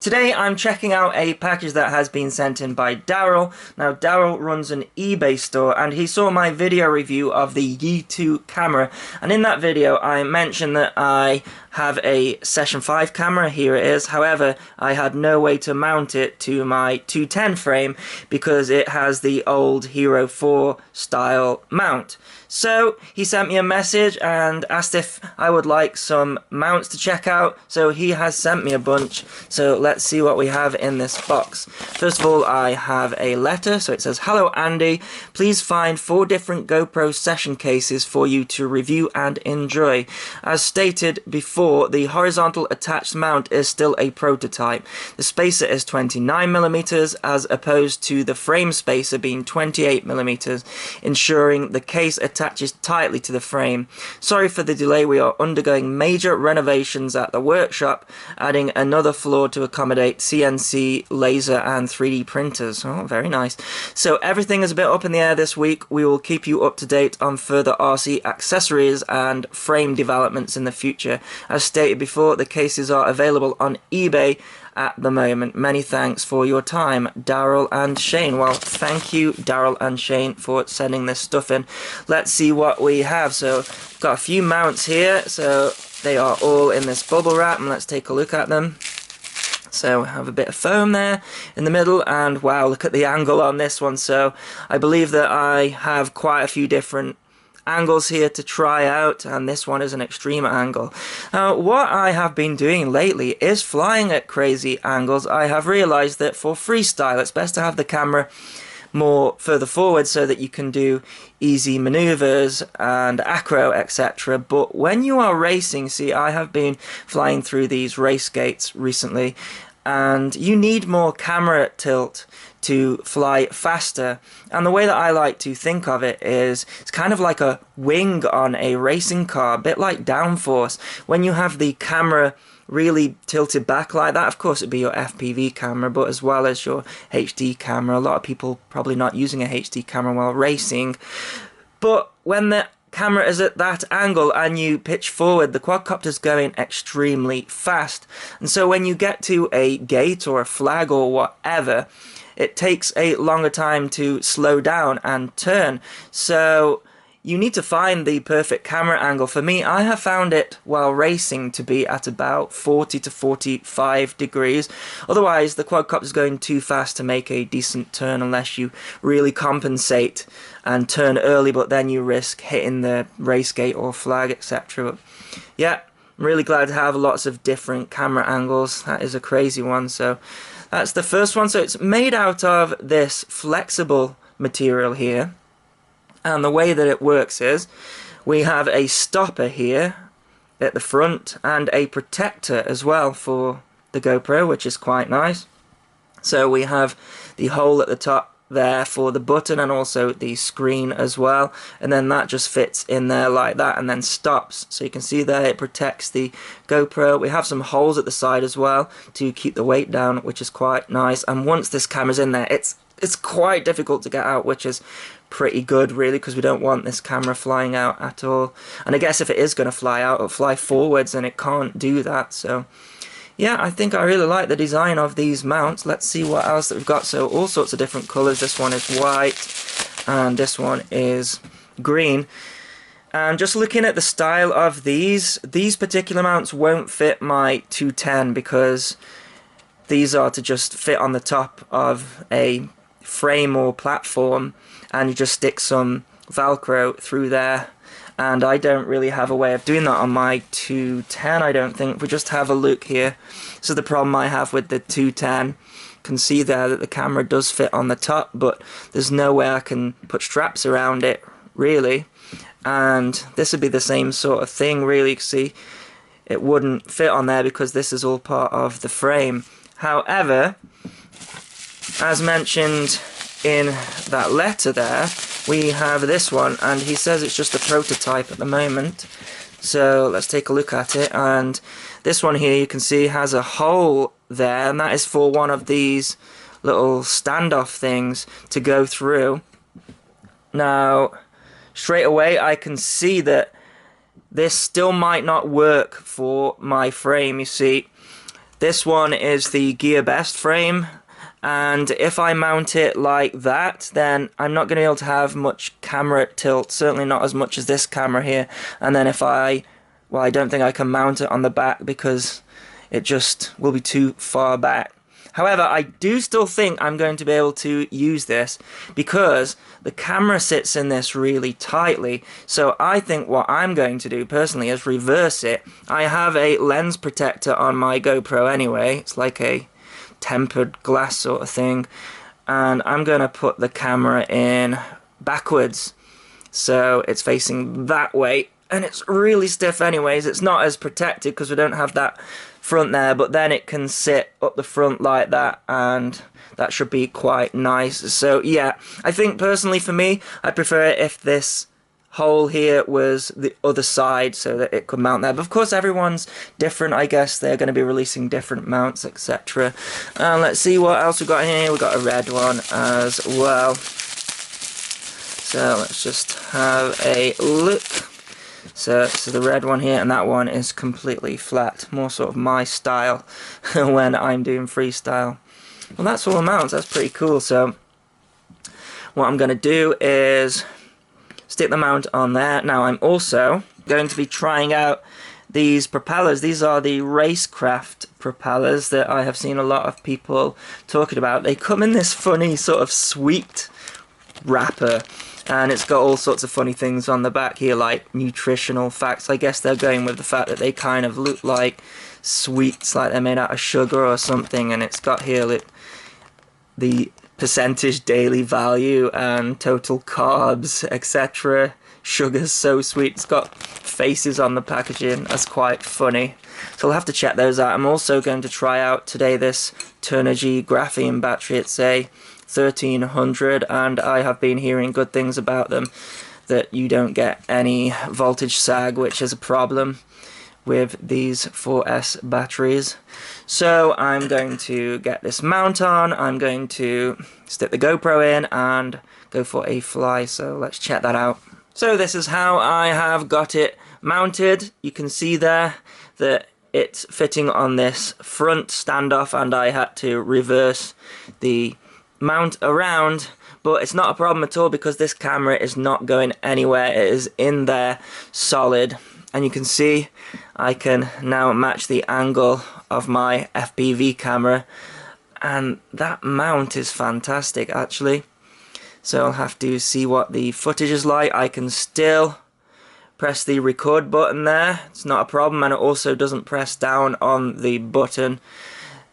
Today I'm checking out a package that has been sent in by Daryl. Now Daryl runs an eBay store and he saw my video review of the Yi 2 camera, and in that video I mentioned that I have a Session 5 camera. Here it is. However, I had no way to mount it to my 210 frame because it has the old Hero 4 style mount. So he sent me a message and asked if I would like some mounts to check out. So he has sent me a bunch. So let's see what we have in this box. First of all, I have a letter. So it says, "Hello Andy, please find 4 different GoPro session cases for you to review and enjoy. As stated before, the horizontal attached mount is still a prototype. The spacer is 29mm as opposed to the frame spacer being 28mm, ensuring the case attaches tightly to the frame. Sorry for the delay, we are undergoing major renovations at the workshop, adding another floor to accommodate CNC, laser and 3D printers." Oh, very nice. So everything is a bit up in the air this week. We will keep you up to date on further RC accessories and frame developments in the future. As stated before, the cases are available on eBay at the moment. Many thanks for your time, Daryl and Shane. Well, thank you, Daryl and Shane, for sending this stuff in. Let's see what we have. So, we've got a few mounts here. So, they are all in this bubble wrap, and let's take a look at them. So, we have a bit of foam there in the middle, and wow, look at the angle on this one. So, I believe that I have quite a few different angles here to try out, and this one is an extreme angle. Now, what I have been doing lately is flying at crazy angles. I have realized that for freestyle it's best to have the camera more further forward so that you can do easy maneuvers and acro, etc. But when you are racing, see, I have been flying through these race gates recently, and you need more camera tilt to fly faster. And the way that I like to think of it is it's kind of like a wing on a racing car, a bit like downforce. When you have the camera really tilted back like that, of course it'd be your FPV camera, but as well as your HD camera. A lot of people probably not using a HD camera while racing, but when the camera is at that angle and you pitch forward, the quadcopter's going extremely fast, and so when you get to a gate or a flag or whatever, it takes a longer time to slow down and turn. So you need to find the perfect camera angle. For me, I have found it while racing to be at about 40 to 45 degrees. Otherwise, the quadcopter is going too fast to make a decent turn unless you really compensate and turn early, but then you risk hitting the race gate or flag, etc. Yeah, I'm really glad to have lots of different camera angles. That is a crazy one. So that's the first one. So it's made out of this flexible material here. And the way that it works is we have a stopper here at the front and a protector as well for the GoPro, which is quite nice. So we have the hole at the top there for the button and also the screen as well, and then that just fits in there like that and then stops. So you can see there it protects the GoPro. We have some holes at the side as well to keep the weight down, which is quite nice. And once this camera's in there, it's quite difficult to get out, which is pretty good really, because we don't want this camera flying out at all. And I guess if it is going to fly out, it'll fly forwards, and it can't do that. So yeah, I think I really like the design of these mounts. Let's see what else that we've got. So all sorts of different colours. This one is white and this one is green. And just looking at the style of these particular mounts won't fit my 210 because these are to just fit on the top of a frame or platform, and you just stick some Velcro through there, and I don't really have a way of doing that on my 210, I don't think. If we just have a look here, so the problem I have with the 210, you can see there that the camera does fit on the top, but there's no way I can put straps around it really, and this would be the same sort of thing really. You can see it wouldn't fit on there because this is all part of the frame. However, as mentioned in that letter there, we have this one, and he says it's just a prototype at the moment. So let's take a look at it, and this one here you can see has a hole there, and that is for one of these little standoff things to go through. Now straight away I can see that this still might not work for my frame. You see, This one is the Gear Best frame, and if I mount it like that, then I'm not going to be able to have much camera tilt, certainly not as much as this camera here. And then if I don't think I can mount it on the back because it just will be too far back. However, I do still think I'm going to be able to use this because the camera sits in this really tightly. So I think what I'm going to do personally is reverse it. I have a lens protector on my GoPro anyway. It's like a tempered glass sort of thing. And I'm going to put the camera in backwards. So it's facing that way. And it's really stiff anyways. It's not as protected because we don't have that front there, but then it can sit up the front like that, and that should be quite nice. So yeah, I think personally for me, I prefer it if this hole here was the other side so that it could mount there. But of course everyone's different. I guess they're going to be releasing different mounts, etc. Let's see what else we've got here. We've got a red one as well. So let's just have a look. So the red one here, and that one is completely flat, more sort of my style when I'm doing freestyle. Well, that's all the mounts, that's pretty cool. So what I'm going to do is stick the mount on there. Now I'm also going to be trying out these propellers. These are the Racecraft propellers that I have seen a lot of people talking about. They come in this funny sort of sweet wrapper, and it's got all sorts of funny things on the back here, like nutritional facts. I guess they're going with the fact that they kind of look like sweets, like they're made out of sugar or something. And it's got here the percentage daily value and total carbs, etc. Sugar's so sweet. It's got faces on the packaging. That's quite funny. So I'll have to check those out. I'm also going to try out today this Turnigy graphene battery. It's a 1300, and I have been hearing good things about them, that you don't get any voltage sag, which is a problem with these 4S batteries. So I'm going to get this mount on, I'm going to stick the GoPro in and go for a fly. So let's check that out. So this is how I have got it mounted. You can see there that it's fitting on this front standoff, and I had to reverse the mount around, but it's not a problem at all because this camera is not going anywhere. It is in there solid, and you can see I can now match the angle of my FPV camera, and that mount is fantastic actually. So I'll have to see what the footage is like. I can still press the record button there, it's not a problem, and it also doesn't press down on the button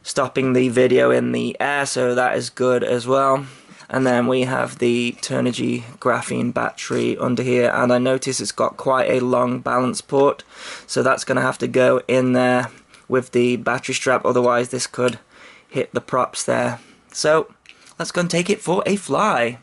stopping the video in the air, so that is good as well. And then we have the Turnigy graphene battery under here, and I notice it's got quite a long balance port, so that's going to have to go in there with the battery strap, otherwise this could hit the props there. So let's go and take it for a fly.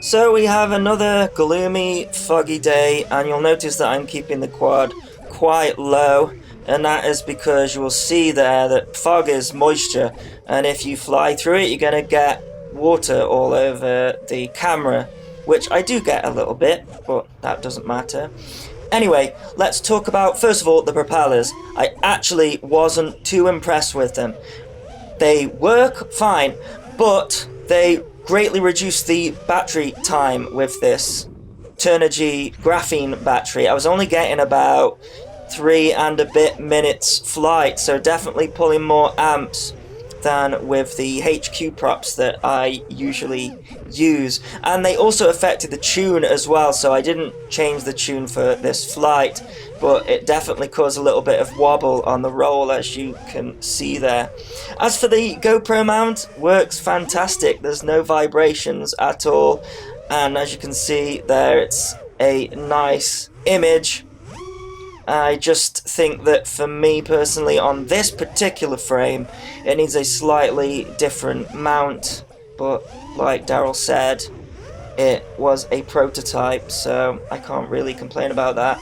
So we have another gloomy, foggy day, and you'll notice that I'm keeping the quad quite low. And that is because you will see there that fog is moisture, and if you fly through it you're going to get water all over the camera, which I do get a little bit, but that doesn't matter. Anyway, let's talk about, first of all, the propellers. I actually wasn't too impressed with them. They work fine, but they greatly reduce the battery time with this Turnigy graphene battery. I was only getting about 3 and a bit minutes flight, so definitely pulling more amps than with the HQ props that I usually use. And they also affected the tune as well, so I didn't change the tune for this flight, but it definitely caused a little bit of wobble on the roll, as you can see there. As for the GoPro mount, works fantastic. There's no vibrations at all, and as you can see there, it's a nice image. I just think that for me personally, on this particular frame, it needs a slightly different mount, but like Daryl said, it was a prototype, so I can't really complain about that.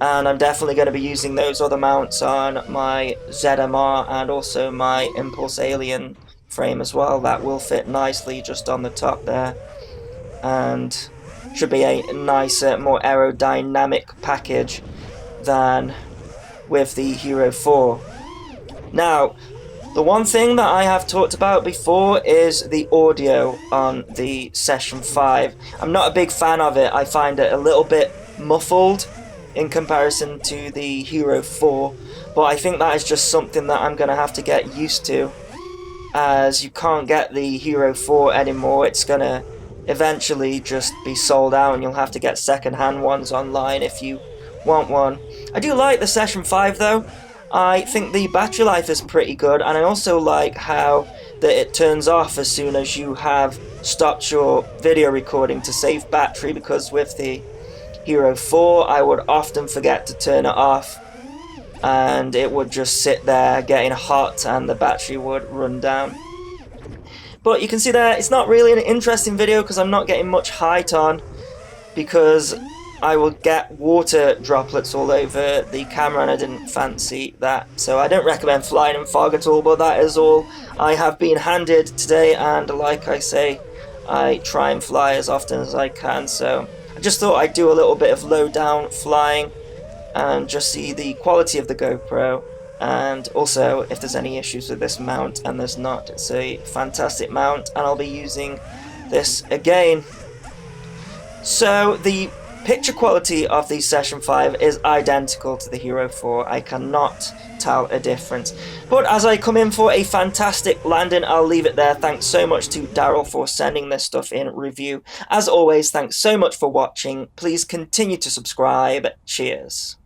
And I'm definitely going to be using those other mounts on my ZMR and also my Impulse Alien frame as well. That will fit nicely just on the top there, and should be a nicer, more aerodynamic package than with the Hero 4. Now, the one thing that I have talked about before is the audio on the Session 5. I'm not a big fan of it. I find it a little bit muffled in comparison to the Hero 4, but I think that is just something that I'm going to have to get used to, as you can't get the Hero 4 anymore. It's going to eventually just be sold out and you'll have to get second-hand ones online if you want one. I do like the Session 5 though. I think the battery life is pretty good, and I also like how that it turns off as soon as you have stopped your video recording to save battery, because with the Hero 4 I would often forget to turn it off and it would just sit there getting hot and the battery would run down. But you can see there, it's not really an interesting video because I'm not getting much height on, because I will get water droplets all over the camera and I didn't fancy that. So I don't recommend flying in fog at all, but that is all I have been handed today, and like I say, I try and fly as often as I can. So I just thought I'd do a little bit of low down flying and just see the quality of the GoPro, and also if there's any issues with this mount, and there's not. It's a fantastic mount and I'll be using this again. So the picture quality of the Session 5 is identical to the Hero 4. I cannot tell a difference. But as I come in for a fantastic landing, I'll leave it there. Thanks so much to Daryl for sending this stuff in review. As always, thanks so much for watching. Please continue to subscribe. Cheers.